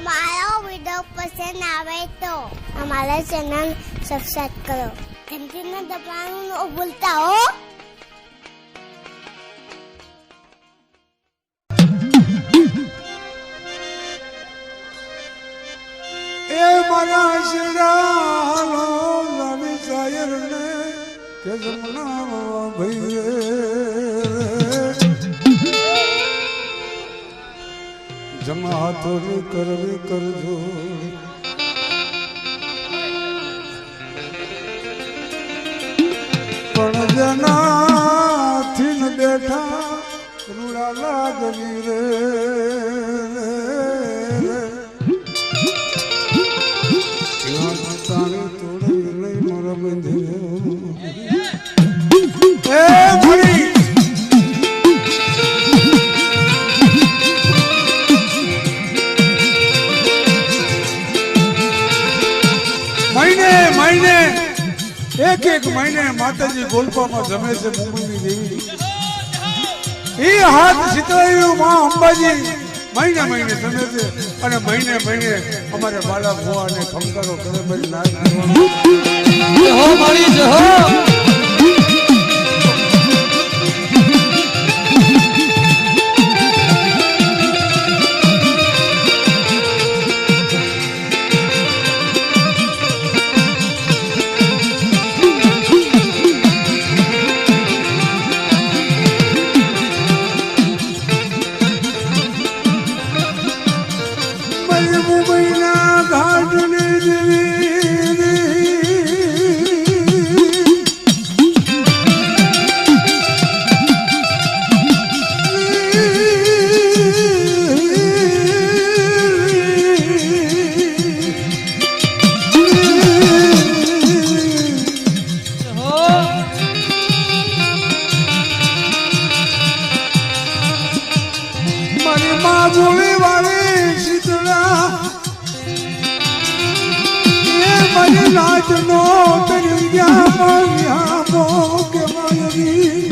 અમારો વિડિયો પસંદ આવે તો અમારા ચેનલ સબસ્ક્રાઇબ કરો. ઘંટીના દબાવવાનું ન ભૂલતા હો. એ મારા શિરાલો લાવી શાયર ને કે જમના ભઈએ જમા હાથોની કરવી કરજો પણ જનાથી ન બેઠા રૂડા લાગવી રે એક મહિને માતાજી ગોલપામાં જમે છે મુંબઈની દેવી એ હાથ શીતળાયું માં અંબાજી મહિને જમે છે અને મહિને અમારે બાલા ભુવા ને ખમકારો કરે મારી નાય હો મારી જ હો નાચનો તરી ગયા કે માયવી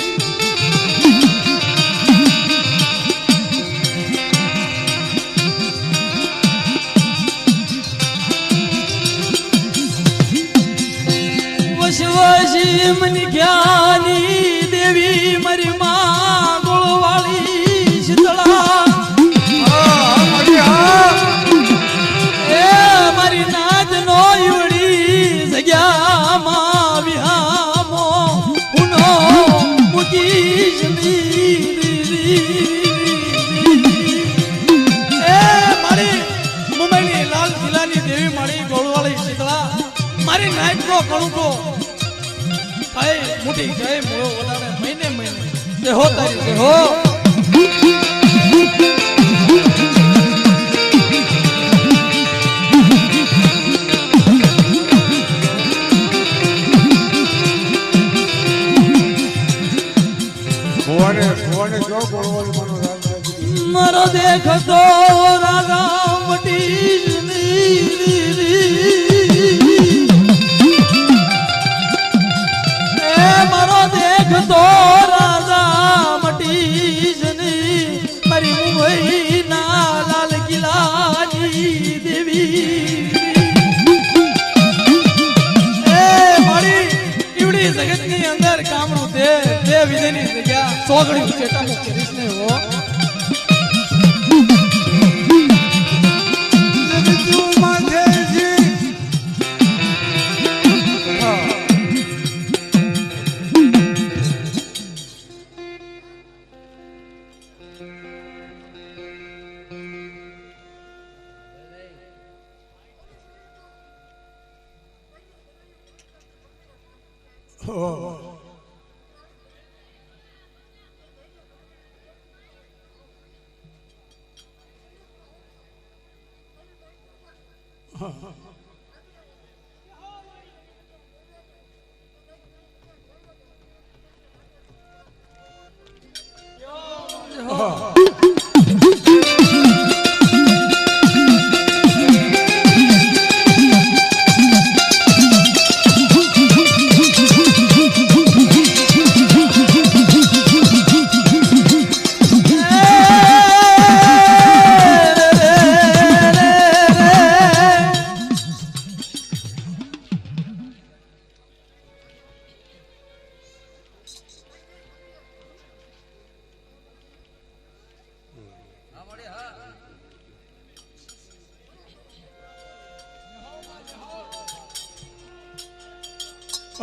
વસવાસી મન જ્ઞાની દેવી મારી માં ગોળવાળી શીતળા મારી નાચ નો જગ્યામાં વિહામો ઉનો મુકીશ એ મારી મુંબઈની લાલ કિલ્લાની દેવી મારી ગોળવાળી શીતળા મારી નાયકો કણુકો ભાઈ મોટી જય મોળો ઓલાને મહિને જે હો તારી જે હો મારો દેખતો રાગા મટી મારો દેખતો રાજા મટી મારી મુંબઈ ના લાલ કિલ્લાની દેવી મારી ઈવડી જગત ની અંદર કામણું દે વિજયની જગ્યા સોગડી ચેટા કરીશ ને હો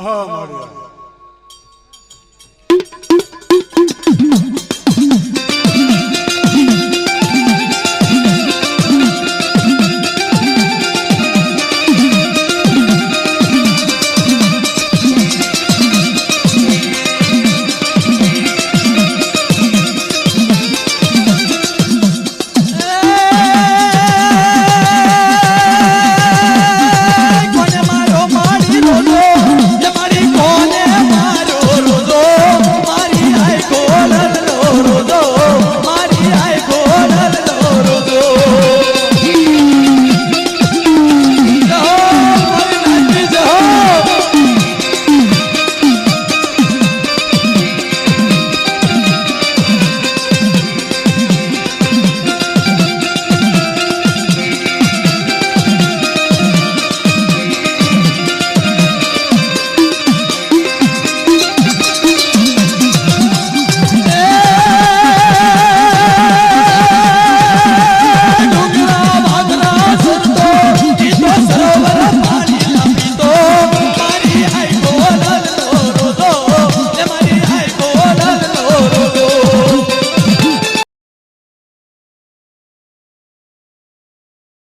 હા મારી